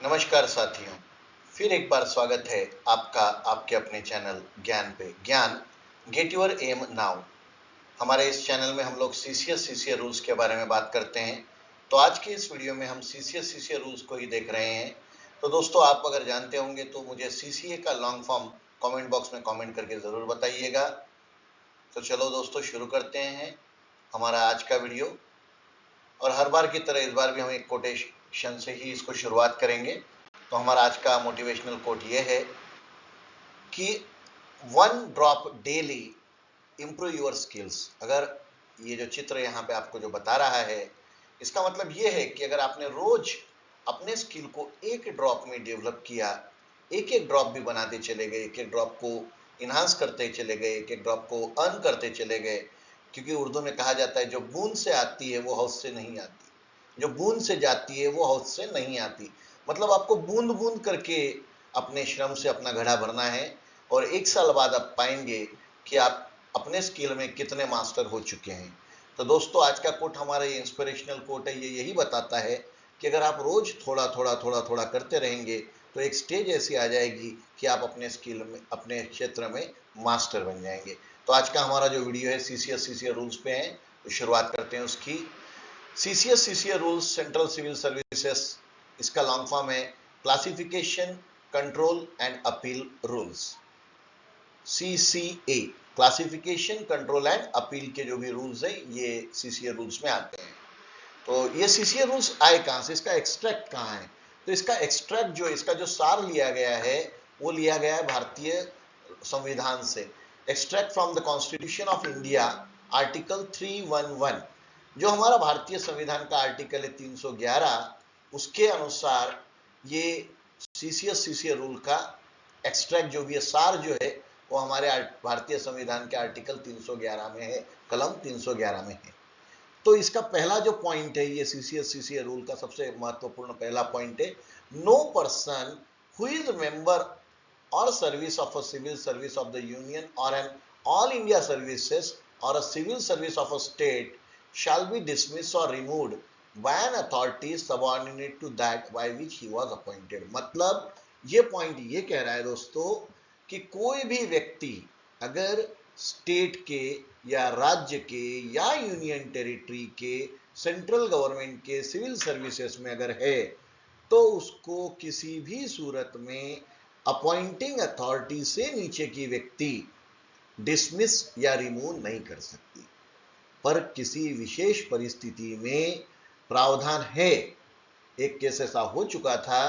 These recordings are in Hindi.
नमस्कार साथियों, फिर एक बार स्वागत है आपका आपके अपने चैनल ज्ञान पे। ज्ञान गेट योर एम नाउ। हमारे इस चैनल में हम लोग सीसीएस रूल्स के बारे में बात करते हैं। तो आज के इस वीडियो में हम सीसीएस रूल्स को ही देख रहे हैं। तो दोस्तों, आप अगर जानते होंगे तो मुझे सीसीए का लॉन्ग फॉर्म कमेंट बॉक्स में कमेंट करके ज़रूर बताइएगा। तो चलो दोस्तों, शुरू करते हैं हमारा आज का वीडियो। और हर बार की तरह इस बार भी हम एक कोटेशन से ही इसको शुरुआत करेंगे। तो हमारा आज का मोटिवेशनल कोट ये है कि 1 drop daily improve your skills. अगर ये जो चित्र यहाँ पे आपको जो बता रहा है, इसका मतलब ये है कि अगर आपने रोज अपने स्किल को एक ड्रॉप में डेवलप किया, एक एक ड्रॉप भी बनाते चले गए, एक एक ड्रॉप को इन्हांस करते चले गए, एक एक ड्रॉप को अर्न करते चले गए, क्योंकि उर्दू में कहा जाता है जो बूंद से आती है वो हौस से नहीं आती, जो बूंद से जाती है वो हौस से नहीं आती। मतलब आपको बूंद बूंद करके अपने श्रम से अपना घड़ा भरना है, और एक साल बाद आप पाएंगे कि आप अपने स्किल में कितने मास्टर हो चुके हैं। तो दोस्तों, आज का कोट हमारा ये इंस्पिरेशनल कोट है। ये यही बताता है कि अगर आप रोज थोड़ा थोड़ा थोड़ा थोड़ा करते रहेंगे तो एक स्टेज ऐसी आ जाएगी कि आप अपने स्किल में, अपने क्षेत्र में मास्टर बन जाएंगे। तो आज का हमारा जो वीडियो है सीसीएस रूल्स पे है, तो शुरुआत करते हैं उसकी। CCS rules central civil services, इसका लॉन्ग फॉर्म है classification, control and appeal rules. CCA, classification, control and appeal के जो भी रूल्स है ये सीसीए रूल्स में आते हैं। तो ये सीसीए रूल्स आए कहां से, इसका एक्सट्रैक्ट कहां है? तो इसका एक्सट्रैक्ट जो, इसका जो सार लिया गया है वो लिया गया है भारतीय संविधान से। Extract from the constitution of India, article 311। जो हमारा भारतीय संविधान का आर्टिकल है 311, उसके अनुसार ये सीसीए रूल का एक्सट्रैक्ट जो भी है, सार जो है, वो हमारे भारतीय संविधान के आर्टिकल 311 में है, कलम 311 में है। तो इसका पहला जो पॉइंट है, ये सीसीए रूल का सबसे महत्वपूर्ण पहला पॉइंट है, no person who is member or service of a civil service of the union or an all India services or a civil service of a state shall be dismissed or removed by an authority subordinate to that by which he was appointed। मतलब ये पॉइंट ये कह रहा है दोस्तों कि कोई भी व्यक्ति अगर स्टेट के या राज्य के या यूनियन टेरिटरी के, सेंट्रल गवर्नमेंट के सिविल सर्विसेज में अगर है, तो उसको किसी भी सूरत में अपॉइंटिंग अथॉरिटी से नीचे की व्यक्ति डिसमिस या रिमूव नहीं कर सकती। पर किसी विशेष परिस्थिति में प्रावधान है। एक केस ऐसा हो चुका था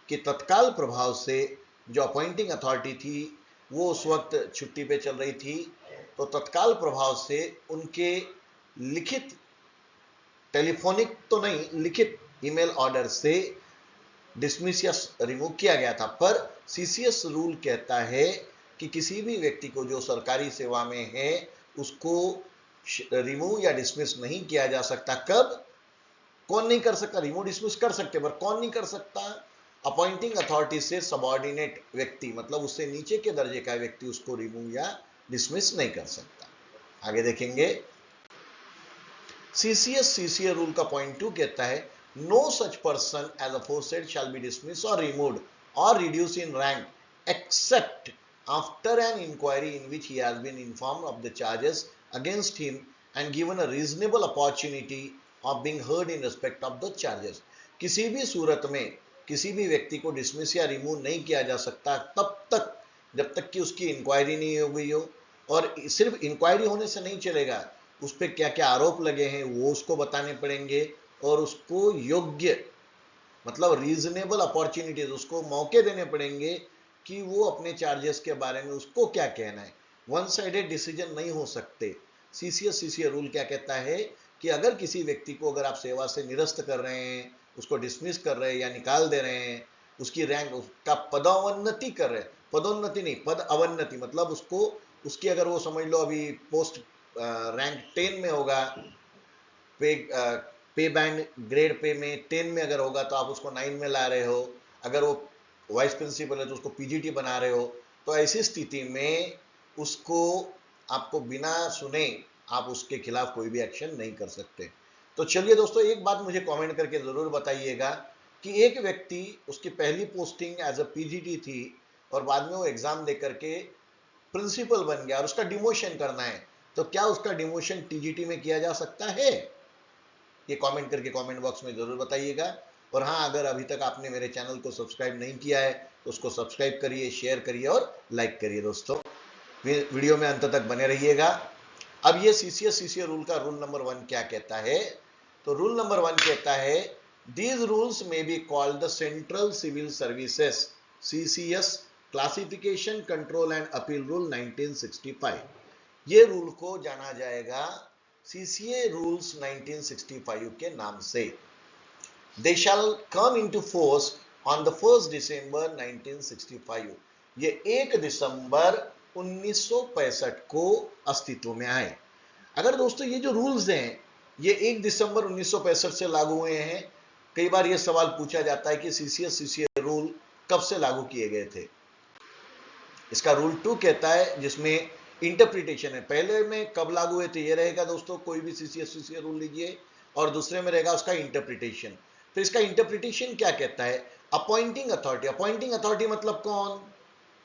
कि तत्काल प्रभाव से जो अपॉइंटिंग अथॉरिटी थी वो उस वक्त छुट्टी पे चल रही थी, तो तत्काल प्रभाव से उनके लिखित, टेलीफोनिक तो नहीं, लिखित ईमेल ऑर्डर से डिसमिस या रिमूव किया गया था। पर सीसीएस रूल कहता है कि किसी भी व्यक्ति को जो सरकारी सेवा में है उसको रिमूव या डिसमिस नहीं किया जा सकता। कब? कौन नहीं कर सकता? रिमूव डिसमिस कर सकते, पर कौन नहीं कर सकता? अपॉइंटिंग अथॉरिटी से सबऑर्डिनेट व्यक्ति, मतलब उससे नीचे के दर्जे का व्यक्ति उसको रिमूव या डिसमिस नहीं कर सकता। आगे देखेंगे। सीसीए रूल का पॉइंट 2 कहता है no such person as aforesaid shall be dismissed or removed or reduced in rank except after an inquiry in which he has been informed of the charges against him and given a reasonable opportunity of being heard in respect of the charges। किसी भी सूरत में किसी भी व्यक्ति को डिसमिस या रिमूव नहीं किया जा सकता तब तक जब तक कि उसकी इंक्वायरी नहीं हो गई हो। और सिर्फ इंक्वायरी होने से नहीं चलेगा, उस पर क्या क्या आरोप लगे हैं वो उसको बताने पड़ेंगे, और उसको योग्य, मतलब रीजनेबल अपॉर्चुनिटीज, उसको मौके देने पड़ेंगे कि वो अपने चार्जेस के बारे में उसको क्या कहना है। वन साइडेड डिसीजन नहीं हो सकते। सीसीए रूल क्या कहता है कि अगर किसी व्यक्ति को अगर आप सेवा से निरस्त कर रहे हैं, उसको डिसमिस कर रहे हैं या निकाल दे रहे हैं, उसकी रैंक, उसका पदोन्नति कर रहे हैं, पदोन्नति नहीं, पद अवन्नति, मतलब उसको, उसकी अगर वो समझ लो अभी पोस्ट रैंक 10 में होगा, पे बैंड ग्रेड पे में 10 में अगर होगा तो आप उसको 9 में ला रहे हो। अगर वो वाइस प्रिंसिपल है तो उसको पीजीटी बना रहे हो। तो ऐसी स्थिति में उसको, आपको बिना सुने आप उसके खिलाफ कोई भी एक्शन नहीं कर सकते। तो चलिए दोस्तों, एक बात मुझे कमेंट करके जरूर बताइएगा कि एक व्यक्ति, उसकी पहली पोस्टिंग एज अ पीजीटी थी और बाद में वो एग्जाम दे करके प्रिंसिपल बन गया और उसका डिमोशन करना है, तो क्या उसका डिमोशन टीजीटी में किया जा सकता है? ये कमेंट करके कमेंट बॉक्स में जरूर बताइएगा। और हाँ, अगर अभी तक आपने मेरे चैनल को सब्सक्राइब नहीं किया है तो उसको सब्सक्राइब करिए, शेयर करिए और लाइक करिए। दोस्तों वीडियो में अंत तक बने रहिएगा। अब ये सीसीए रूल का रूल नंबर 1 क्या कहता है? तो रूल नंबर 1 कहता है, these rules may be called the central civil services CCS classification control and appeal rule 1965। ये रूल को जाना जाएगा सीसीए रूल्स 1965 के नाम से। They shall come into force on the 1 December 1965। ये 1 दिसंबर 1965 को अस्तित्व में आए। अगर दोस्तों ये जो रूल्स हैं ये 1 दिसंबर 1965 से लागू हुए हैं, कई बार ये सवाल पूछा जाता है कि सीसीए रूल कब से लागू किए गए थे। इसका रूल 2 कहता है, जिसमें इंटरप्रिटेशन है। पहले में कब लागू हुए थे ये रहेगा दोस्तों, कोई भी सीसीए रूल लीजिए, और दूसरे में रहेगा उसका इंटरप्रिटेशन। तो इसका इंटरप्रिटेशन क्या कहता है? Appointing authority. अपॉइंटिंग अथॉरिटी मतलब कौन?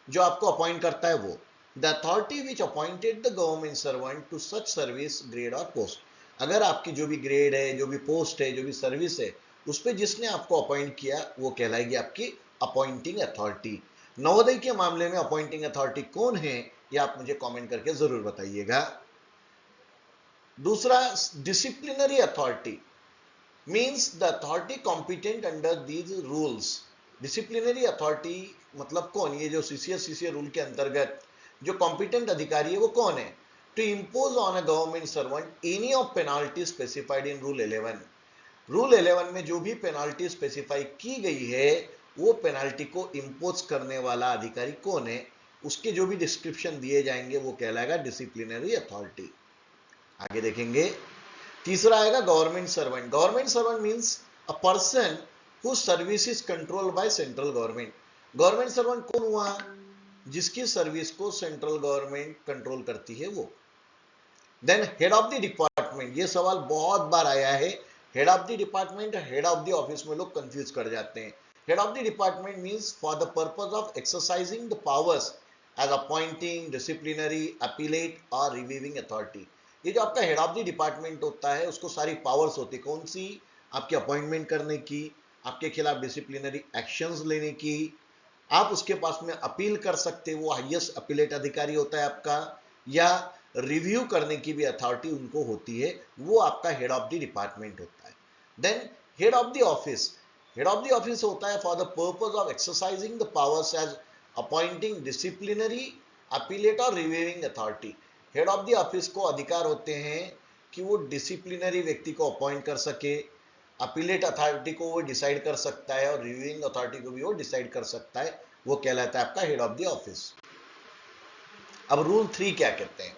जो आपको अपॉइंट करता है वो। The authority which appointed the government servant to such service grade और पोस्ट। अगर आपकी जो भी ग्रेड है, जो भी पोस्ट है, जो भी सर्विस है, उस पर जिसने आपको अपॉइंट किया वो कहलाएगी आपकी अपॉइंटिंग अथॉरिटी। नवोदय के मामले में अपॉइंटिंग अथॉरिटी कौन है ये आप मुझे कमेंट करके जरूर बताइएगा। दूसरा, disciplinary authority means the authority competent under these rules. Disciplinary authority मतलब कौन? ये जो सीसीए रूल के अंतर्गत जो कॉम्पिटेंट अधिकारी है वो कौन है? To impose on a government servant any of penalty specified in rule 11। Rule 11 में जो भी पेनाल्टी स्पेसिफाई की गई है वो पेनाल्टी को इंपोज करने वाला अधिकारी कौन है, उसके जो भी डिस्क्रिप्शन दिए जाएंगे वो कहलाएगा डिसिप्लिनरी अथॉरिटी। आगे देखेंगे। तीसरा आएगा government servant. Government servant means a person who service is controlled by central government. Government servant कौन हुआ? जिसकी सर्विस को सेंट्रल गवर्नमेंट कंट्रोल करती है वो। Then head of the department. ये सवाल बहुत बार आया है। Head of the department, head of the office में लोग कंफ्यूज कर जाते हैं। Head of the department means for the purpose of exercising the powers as appointing, disciplinary, appellate और रिव्यूइंग अथॉरिटी। ये जो आपका हेड ऑफ द डिपार्टमेंट होता है उसको सारी पावर्स होती है। कौन सी? आपकी अपॉइंटमेंट करने की, आपके खिलाफ डिसिप्लिनरी एक्शंस लेने की, आप उसके पास में अपील कर सकते, वो हाईएस्ट अपीलेट अधिकारी होता है आपका, या रिव्यू करने की भी अथॉरिटी उनको होती है, वो आपका हेड ऑफ द डिपार्टमेंट होता है। Then head of the office. Head of the office होता है for the purpose of exercising the powers as appointing, disciplinary, appellate और reviewing authority. Head of the office को अधिकार होते हैं कि वो डिसिप्लिनरी व्यक्ति को अपॉइंट कर सके, अपीलेट अथॉरिटी को वो डिसाइड कर सकता है और रिव्यूइंग अथॉरिटी को भी वो डिसाइड कर सकता है। वो कहलाता है आपका हेड ऑफ द ऑफिस। अब रूल 3 क्या कहते हैं?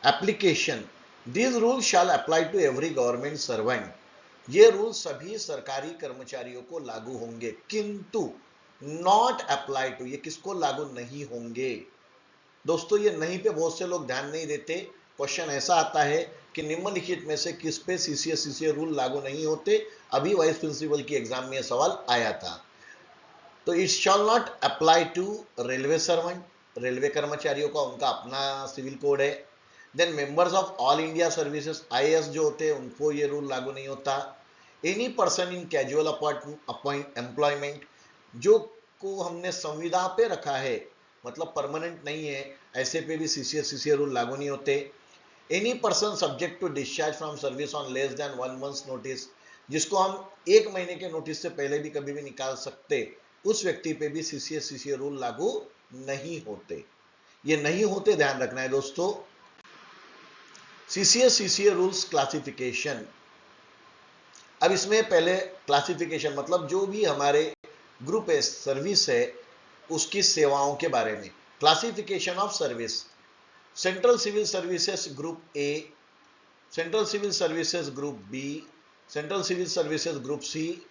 Application. This rule shall apply to every government servant. ये रूल सभी सरकारी कर्मचारियों को लागू होंगे, किंतु नॉट अप्लाई टू, ये किसको लागू नहीं होंगे? दोस्तों ये नहीं पे बहुत से लोग ध्यान नहीं देते। क्वेश्चन ऐसा आता है कि निम्नलिखित में से किस पे सीसीए रूल लागू नहीं होते? अभी वाइस प्रिंसिपल की एग्जाम में यह सवाल आया था। तो it shall not apply to railway servant. Railway कर्मचारियों का उनका अपना सिविल कोड है। Then members of all India services, IAS जो होते हैं उनको ये रूल लागू नहीं होता। Any person in casual appoint employment, जो को हमने संविदा पे रखा है मतलब परमानेंट नहीं है, ऐसे पे भी सीसीए रूल लागू नहीं होते। Any person subject to discharge from service on less than 1 month notice, जिसको हम 1 महीने के नोटिस से पहले भी कभी भी निकाल सकते, उस व्यक्ति पे भी सीसीए रूल लागू नहीं होते। ये नहीं होते, ध्यान रखना है दोस्तों। CCA rules classification. अब इसमें पहले क्लासिफिकेशन मतलब जो भी हमारे ग्रुप है, सर्विस है, उसकी सेवाओं के बारे में। Classification of service. Central civil services group A, central civil services group B, central civil services group C,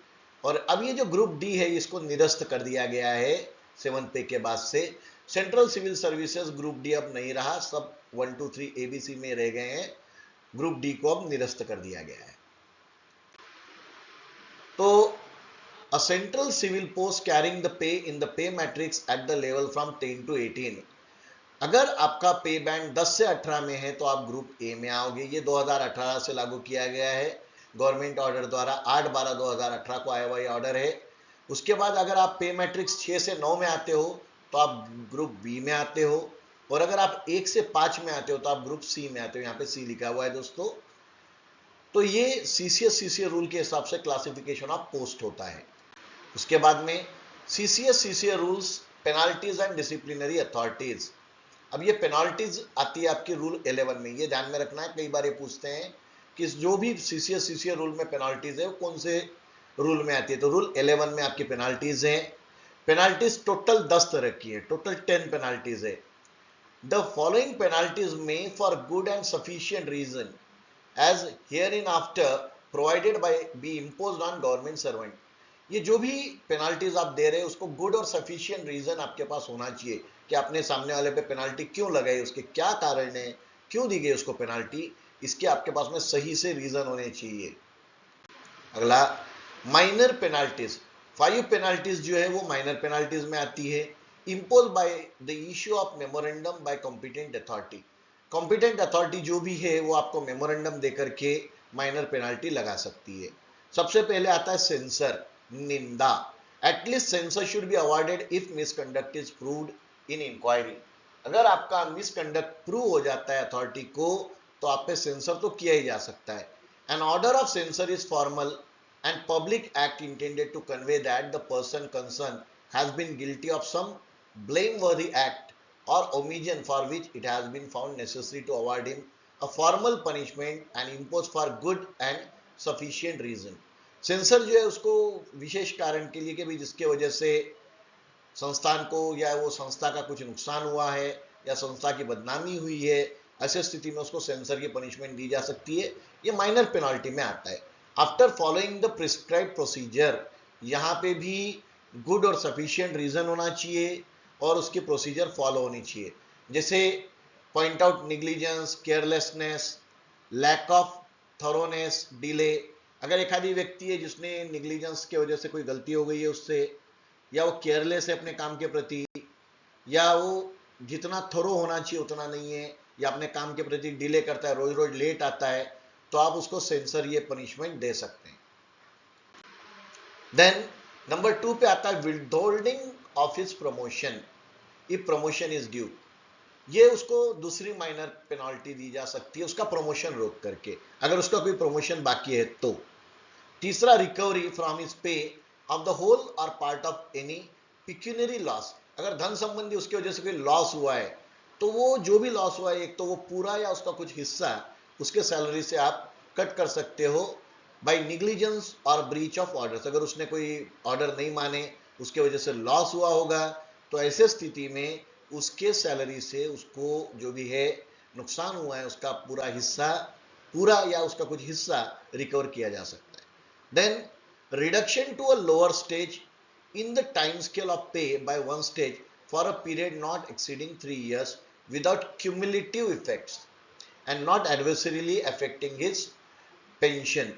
और अब ये जो ग्रुप डी है इसको निरस्त कर दिया गया है 7 पे के बाद से। Central civil services group D अब नहीं रहा, सब 1 2 3 एबीसी में रह गए हैं। ग्रुप डी को अब निरस्त कर दिया गया है। तो A central civil post carrying the pay in the pay matrix at the level from 10 to 18. अगर आपका पे बैंड 10 से 18 में है तो आप ग्रुप ए में आओगे। ये 2018 से लागू किया गया है, गवर्नमेंट ऑर्डर द्वारा 8/12/2018 को आया हुआ ये ऑर्डर है। उसके बाद अगर आप पे मैट्रिक्स 6 से 9 में आते हो तो आप ग्रुप बी में आते हो, और अगर आप 1 से 5 में आते हो तो आप ग्रुप सी में आते हो। यहाँ पे सी लिखा हुआ है दोस्तों। तो ये सीसीएस रूल के हिसाब से क्लासिफिकेशन ऑफ पोस्ट होता है। उसके बाद में CCS rules, penalties and disciplinary authorities. अब ये पेनाल्टीज आती है आपकी रूल 11 में, ये ध्यान में रखना है। कई बार ये पूछते हैं कि जो भी सीसीएस रूल में पेनाल्टीज है वो कौन से रूल में आती है, तो रूल 11 में आपकी पेनाल्टीज है। पेनाल्टीज टोटल 10 तरह की है, टोटल 10 पेनाल्टीज है। द फॉलोइंग पेनाल्टीज में for good and sufficient reason as hereinafter provided by be imposed on government servant। ये जो भी पेनाल्टीज आप दे रहे हैं उसको गुड और सफिशिएंट रीजन आपके पास होना चाहिए कि आपने सामने वाले पे पेनाल्टी क्यों लगाई, उसके क्या कारण है, क्यों दी गई उसको पेनाल्टी, इसके आपके पास में सही से रीजन होने चाहिए। अगला माइनर पेनाल्टीज। 5 पेनाल्टीज जो है वो माइनर पेनाल्टीज में आती है। Impose by the issue of memorandum bye competent authority. Competent authority जो भी है वो आपको मेमोरेंडम देकर के माइनर पेनाल्टी लगा सकती है। सबसे पहले आता है सेंसर, निंदा। At least censure should be awarded if misconduct is proved in inquiry. अगर आपका मिसकंडक्ट प्रूव हो जाता है अथॉरिटी को तो आप पे सेंसर तो किया ही जा सकता है। An order of censure is formal and public act intended to convey that the person concerned has been guilty of some blameworthy act or omission for which it has been found necessary to award him a formal punishment and impose for good and sufficient reason। Sensor जो है उसको विशेष कारण के लिए कि भाई जिसके वजह से संस्थान को या वो संस्था का कुछ नुकसान हुआ है या संस्था की बदनामी हुई है, ऐसी स्थिति में उसको सेंसर की पनिशमेंट दी जा सकती है। ये माइनर पेनाल्टी में आता है। After following the prescribe procedure, यहाँ पे भी गुड और सफिशिएंट रीजन होना चाहिए और उसकी प्रोसीजर फॉलो होनी चाहिए। जैसे point out negligence, carelessness, lack of thoroughness, delay. अगर एक आदि व्यक्ति है जिसने निग्लिजेंस की वजह से कोई गलती हो गई है उससे, या वो केयरलेस है अपने काम के प्रति, या वो जितना थोरो होना चाहिए उतना नहीं है, या अपने काम के प्रति डिले करता है, रोज रोज लेट आता है, तो आप उसको सेंसर ये पनिशमेंट दे सकते हैं। देन नंबर 2 पे आता है withholding of his promotion if promotion is due. ये उसको दूसरी माइनर पेनाल्टी दी जा सकती है, उसका प्रमोशन रोक करके, अगर उसका कोई प्रमोशन बाकी है तो। तीसरा, recovery from his pay of the whole और part of any pecuniary loss. अगर धन संबंधी उसकी वजह से कोई लॉस हुआ है तो वो जो भी लॉस हुआ है, एक तो वो पूरा या उसका कुछ हिस्सा उसके सैलरी से आप कट कर सकते हो बाय निग्लिजेंस और ब्रीच ऑफ ऑर्डर्स। अगर उसने कोई ऑर्डर नहीं माने, उसके वजह से लॉस हुआ होगा, तो ऐसे स्थिति में उसके सैलरी से उसको जो भी है नुकसान हुआ है उसका पूरा हिस्सा, पूरा या उसका कुछ हिस्सा रिकवर किया जा सकता है। Then reduction to a lower stage in the time scale of pay by 1 stage for a period not exceeding 3 years without cumulative effects and not adversely affecting his pension.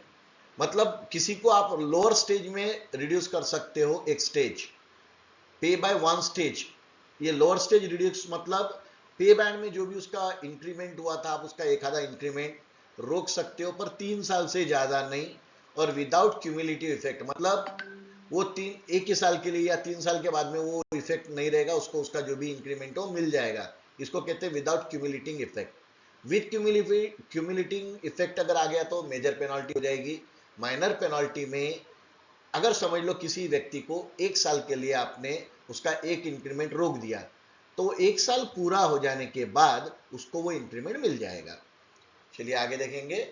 मतलब किसी को आप लोअर स्टेज में रिड्यूस कर सकते हो, एक स्टेज पे बाय 1 स्टेज। ये लोअर स्टेज रिड्यूस मतलब पे बैंड में जो भी उसका इंक्रीमेंट हुआ था आप उसका एक आधा इंक्रीमेंट रोक सकते हो, पर 3 साल से ज्यादा नहीं, और विदाउट क्यूमुलेटिव इफेक्ट। मतलब वो एक ही साल के लिए या 3 साल के बाद में वो इफेक्ट नहीं रहेगा, उसको उसका जो भी इंक्रीमेंट हो मिल जाएगा। इसको कहते हैं विदाउट क्यूमुलेटिंग इफेक्ट। विथ क्यूमुलेटिंग इफेक्ट अगर आ गया तो मेजर पेनाल्टी हो जाएगी। माइनर पेनाल्टी में अगर समझ लो किसी व्यक्ति को 1 साल के लिए आपने उसका एक इंक्रीमेंट रोक दिया, तो 1 साल पूरा हो जाने के बाद उसको वो इंक्रीमेंट मिल जाएगा। चलिए आगे देखेंगे।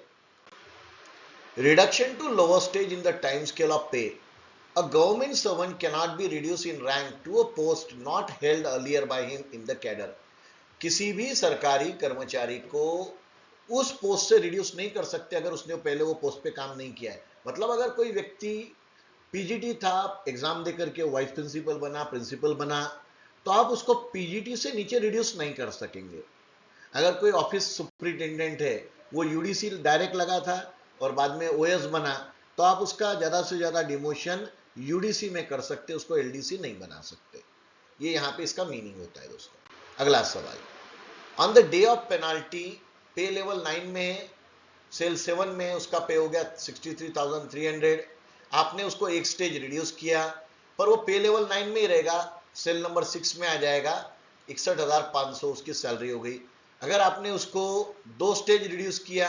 Reduction to lower stage in the time scale of pay. A government servant cannot be reduced in rank to a post not held earlier by him in the cadre। किसी भी सरकारी कर्मचारी को उस पोस्ट से रिड्यूस नहीं कर सकते अगर उसने पहले वो पोस्ट पे काम नहीं किया है। मतलब अगर कोई व्यक्ति पीजीटी था, एग्जाम देकर के वाइस प्रिंसिपल बना, प्रिंसिपल बना, तो आप उसको पीजीटी से नीचे रिड्यूस नहीं कर सकेंगे। अगर कोई ऑफिस सुपरिटेंडेंट है, वो यूडीसी डायरेक्ट लगा था और बाद में ओएस बना, तो आप उसका ज्यादा से ज्यादा डिमोशन यूडीसी में कर सकते, उसको एलडीसी नहीं बना सकते। ये यहां पे इसका मीनिंग होता है दोस्तों। अगला सवाल, on the day of penalty पे लेवल 9 में, सेल 7 में उसका पे हो गया 63,300, आपने उसको एक स्टेज रिड्यूस किया, पर वो पे लेवल 9 में ही रहेगा, सेल नंबर 6 में आ जाएगा, 61,500 उसकी सैलरी हो गई। अगर आपने उसको 2 स्टेज रिड्यूस किया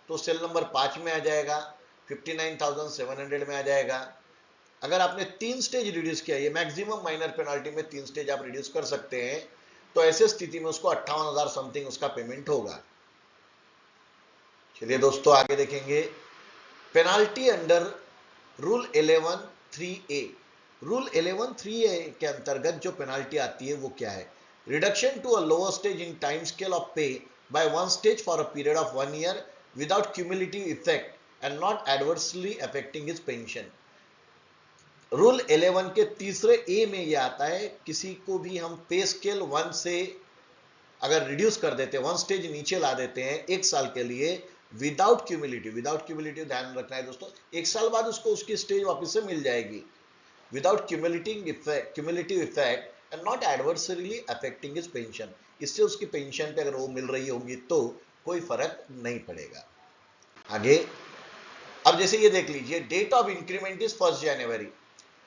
तो सेल नंबर 5 में आ जाएगा, 59,700 में आ जाएगा। अगर आपने 3 स्टेज रिड्यूस किया, ये मैक्सिमम माइनर पेनाल्टी में 3 स्टेज आप रिड्यूस कर सकते हैं, तो ऐसे स्थिति में उसको 58,000 समथिंग उसका पेमेंट होगा। चलिए दोस्तों आगे देखेंगे, penalty under rule 11(3)(a। Rule 11(3)(a) के अंतर्गत जो पेनाल्टी आती है वो क्या है? Reduction to a lower stage in time scale of pay by 1 stage for a period of 1 year without cumulative effect and not adversely affecting his pension. Rule 11 के तीसरे ए में यह आता है, किसी को भी हम पे स्केल 1 से अगर रिड्यूस कर देते हैं, 1 स्टेज नीचे ला देते हैं 1 साल के लिए, विदाउट क्यूमुलेटिव ध्यान रखना है दोस्तों, 1 साल बाद उसको उसकी स्टेज वापस से मिल जाएगी, without cumulative effect and not adversely affecting his pension. इससे उसकी पेंशन पे अगर वो मिल रही होगी तो कोई फर्क नहीं पड़ेगा। आगे, अब जैसे ये देख लीजिए, डेट ऑफ इंक्रीमेंट इज 1 जनवरी।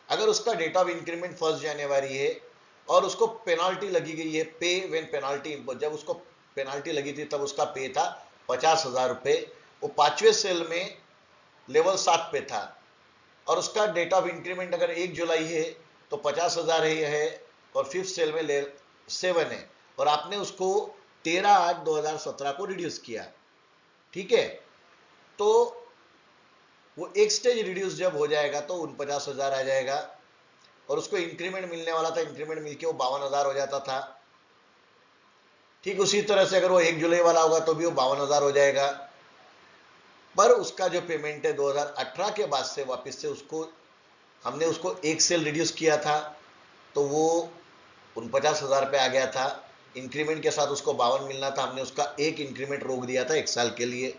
अगर उसका डेट ऑफ इंक्रीमेंट 1 जनवरी है और उसको पेनाल्टी लगी गई है, पे व्हेन पेनाल्टी, जब उसको पेनाल्टी लगी थी तब उसका पे था 50,000 रुपए, वो 5वें सेल में लेवल 7 पे था, और उसका डेट ऑफ इंक्रीमेंट अगर 1 जुलाई है तो 50,000 है, और 5th सेल में 7 है, और आपने उसको 13/8/2017 को रिड्यूस किया, ठीक है, तो वो एक स्टेज रिड्यूस जब हो जाएगा तो 49,000 आ जाएगा, और उसको इंक्रीमेंट मिलने वाला था, इंक्रीमेंट मिलके वो 52,000 हो जाता था। ठीक उसी तरह से अगर वो 1 जुलाई वाला होगा तो भी वो 52,000 हो जाएगा, पर उसका जो पेमेंट है 2018 के बाद से वापस से उसको हमने उसको एक सेल रिड्यूस किया था तो वो 49,000 पे आ गया था, इंक्रीमेंट के साथ उसको 52 मिलना था, हमने उसका एक इंक्रीमेंट रोक दिया था 1 साल के लिए,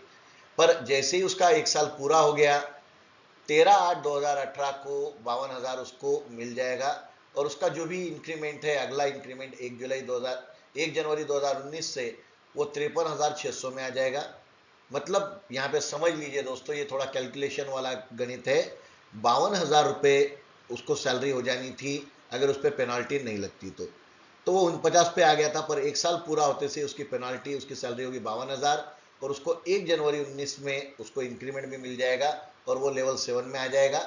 पर जैसे ही उसका 1 साल पूरा हो गया 13/8/2018 को 52,000 उसको मिल जाएगा, और उसका जो भी इंक्रीमेंट है, अगला इंक्रीमेंट 1 जनवरी 2019 से वो 53,600 में आ जाएगा। मतलब यहाँ पे समझ लीजिए दोस्तों, ये थोड़ा कैलकुलेशन वाला गणित है, 52,000 रुपये उसको सैलरी हो जानी थी अगर उस पर पेनाल्टी नहीं लगती तो वो 49 पे आ गया था, पर 1 साल पूरा होते से उसकी पेनाल्टी, उसकी सैलरी होगी 52,000, और उसको 1 जनवरी 19 में उसको इंक्रीमेंट भी मिल जाएगा और वो लेवल 7 में आ जाएगा।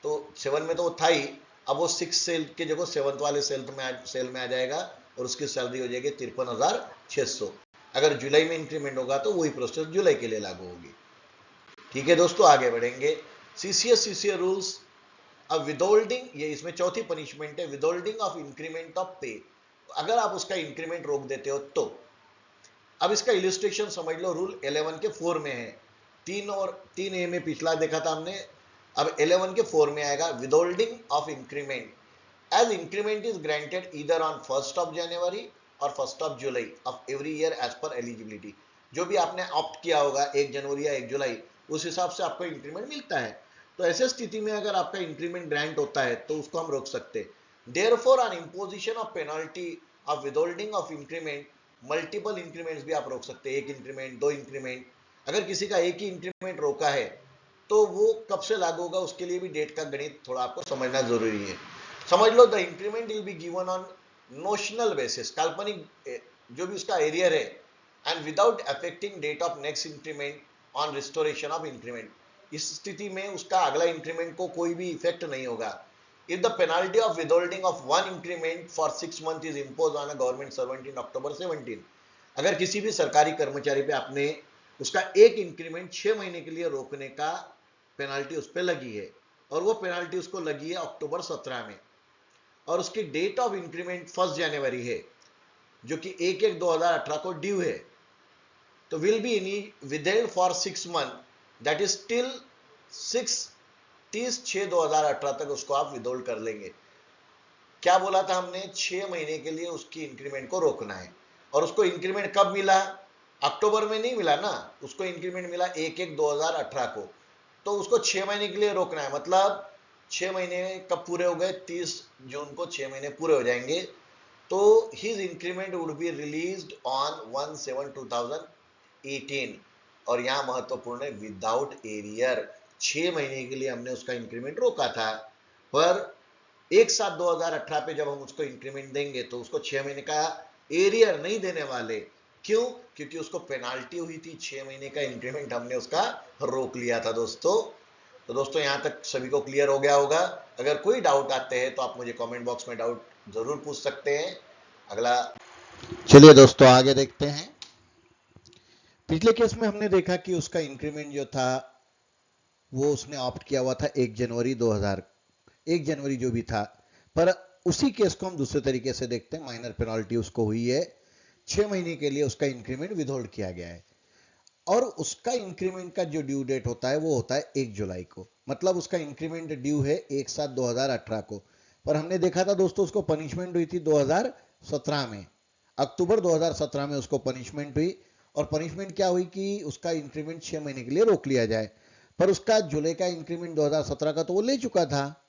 तो 7 में तो वो था ही, अब वो 6 सेल के जगह 7th वाले सेल में आ जाएगा और उसकी सैलरी हो जाएगी 53,600। अगर जुलाई में इंक्रीमेंट होगा तो वही प्रोसेस जुलाई के लिए लागू होगी। ठीक है दोस्तों, आगे बढ़ेंगे, सीसीए रूल्स। अब विदहोल्डिंग, ये इसमें चौथी पनिशमेंट है, विदहोल्डिंग ऑफ इंक्रीमेंट ऑफ पे। अगर आप उसका इंक्रीमेंट रोक देते हो तो, अब इसका इलिस्ट्रेशन समझ लो, रूल 11 के 4 में है, 3A में पिछला देखा था हमने, अब 11 के 4 में आएगा, withholding of increment as increment is granted either on 1st of January और 1st of July of every year as per eligibility. जो भी आपने ऑप्ट किया होगा 1 जनवरी या 1 जुलाई, उस हिसाब से आपको इंक्रीमेंट मिलता है। तो ऐसे स्थिति में अगर आपका इंक्रीमेंट ग्रांट होता है तो उसको हम रोक सकते हैं। Therefore on imposition of penalty of withholding of increment, multiple increments भी आप रोक सकते हैं, 1 इंक्रीमेंट, 2 इंक्रीमेंट। अगर किसी का एक ही इंक्रीमेंट रोका है तो वो कब से लागू होगा, उसके लिए भी डेट का गणित थोड़ा आपको समझना जरूरी है। समझ लो, the increment will be given on notional basis, काल्पनिक जो भी उसका एरियर है, and without affecting date of next increment on restoration of increment. इस स्थिति में उसका अगला इंक्रीमेंट को कोई भी इफेक्ट नहीं होगा। If the penalty of withholding of 1 increment for 6 months is impose on a government servant in October 17, अगर किसी भी सरकारी कर्मचारी पे आपने उसका एक इंक्रीमेंट 6 महीने के लिए रोकने का पेनाल्टी उस पर लगी है, और वो पेनाल्टी उसको लगी है October 17 में, और उसकी डेट ऑफ इंक्रीमेंट 1 जनवरी है, जो कि 1/1/2018 को ड्यू है, तो will be withheld for 6 months, that is till 30/6/2018 तक उसको आप विदहोल्ड कर लेंगे। क्या बोला था हमने, 6 महीने के लिए उसकी इंक्रीमेंट को रोकना है, और उसको इंक्रीमेंट कब मिला, अक्टूबर में नहीं मिला ना, उसको इंक्रीमेंट मिला 1/1/2018 को, तो उसको 6 महीने के लिए रोकना है। मतलब 6 महीने कब पूरे हो गए? 30 जून को 6 महीने पूरे हो जाएंगे। तो his increment would be released on 1/7/2018। और यहां महत्वपूर्ण है विदाउट एरियर। 6 महीने के लिए हमने उसका इंक्रीमेंट रोका था, पर 1/7/2018 पे जब हम उसको इंक्रीमेंट देंगे तो उसको 6 महीने का एरियर नहीं देने वाले। क्यों? क्योंकि उसको पेनाल्टी हुई थी, 6 महीने का इंक्रीमेंट हमने उसका रोक लिया था दोस्तों। तो दोस्तों यहां तक सभी को क्लियर हो गया होगा। अगर कोई डाउट आते हैं तो आप मुझे कमेंट बॉक्स में डाउट जरूर पूछ सकते हैं। अगला, चलिए दोस्तों आगे देखते हैं। पिछले केस में हमने देखा कि उसका इंक्रीमेंट जो था वो उसने ऑप्ट किया हुआ था 1 जनवरी 2000, 1 जनवरी जो भी था। पर उसी केस को हम दूसरे तरीके से देखते हैं। माइनर पेनाल्टी उसको हुई है, 6 महीने के लिए उसका इंक्रीमेंट विथहोल्ड किया गया है, और उसका इंक्रीमेंट का जो ड्यू डेट होता है वो होता है 1 जुलाई को। मतलब उसका इंक्रीमेंट ड्यू है 1/7/2018 को। पर हमने देखा था दोस्तों उसको पनिशमेंट हुई थी 2017 में, अक्टूबर 2017 में उसको पनिशमेंट हुई। और पनिशमेंट क्या हुई कि उसका इंक्रीमेंट 6 महीने के लिए रोक लिया जाए। पर उसका जुलाई का इंक्रीमेंट 2017 का तो वो ले चुका था।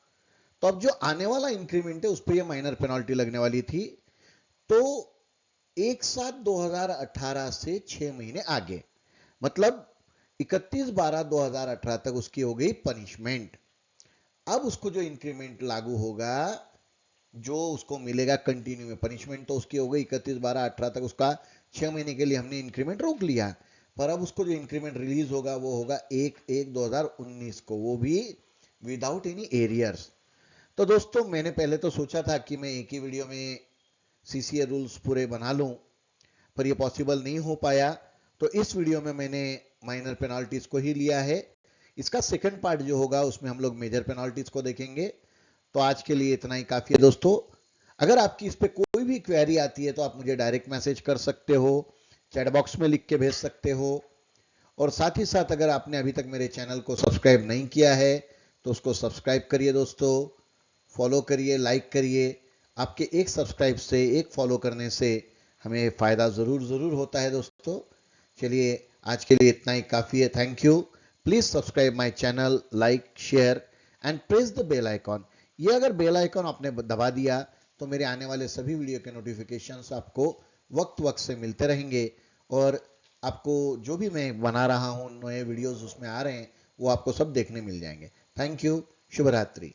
तो अब जो आने वाला इंक्रीमेंट है उस पर यह माइनर पेनाल्टी लगने वाली थी। तो 1/7/2018 से 6 महीने आगे, मतलब 31/12/2018 तक उसकी हो गई पनिशमेंट। अब उसको जो इंक्रीमेंट लागू होगा, जो उसको मिलेगा कंटिन्यू में, पनिशमेंट तो उसकी हो गई 31/12/18 तक, उसका 6 महीने के लिए हमने इंक्रीमेंट रोक लिया। पर अब उसको जो इंक्रीमेंट रिलीज होगा वो होगा 1/1/2019 को, वो भी विदाउट एनी एरियर्स। तो दोस्तों मैंने पहले तो सोचा था कि मैं एक ही वीडियो में सीसीए रूल्स पूरे बना लूं, पर ये पॉसिबल नहीं हो पाया। तो इस वीडियो में मैंने माइनर पेनाल्टीज को ही लिया है। इसका सेकंड पार्ट जो होगा उसमें हम लोग मेजर पेनाल्टीज को देखेंगे। तो आज के लिए इतना ही काफी है दोस्तों। अगर आपकी इस पे कोई भी क्वेरी आती है तो आप मुझे डायरेक्ट मैसेज कर सकते हो, चैट बॉक्स में लिख के भेज सकते हो। और साथ ही साथ अगर आपने अभी तक मेरे चैनल को सब्सक्राइब नहीं किया है तो उसको सब्सक्राइब करिए दोस्तों, फॉलो करिए, लाइक करिए। आपके एक सब्सक्राइब से, एक फॉलो करने से हमें फायदा जरूर जरूर होता है दोस्तों। चलिए आज के लिए इतना ही काफी है। Thank you. Please subscribe my channel, like, share and press the bell icon. ये अगर बेल आइकॉन आपने दबा दिया तो मेरे आने वाले सभी वीडियो के नोटिफिकेशंस आपको वक्त वक्त से मिलते रहेंगे। और आपको जो भी मैं बना रहा हूं नए वीडियोस उसमें आ रहे हैं वो आपको सब देखने मिल जाएंगे। Thank you. शुभ रात्रि।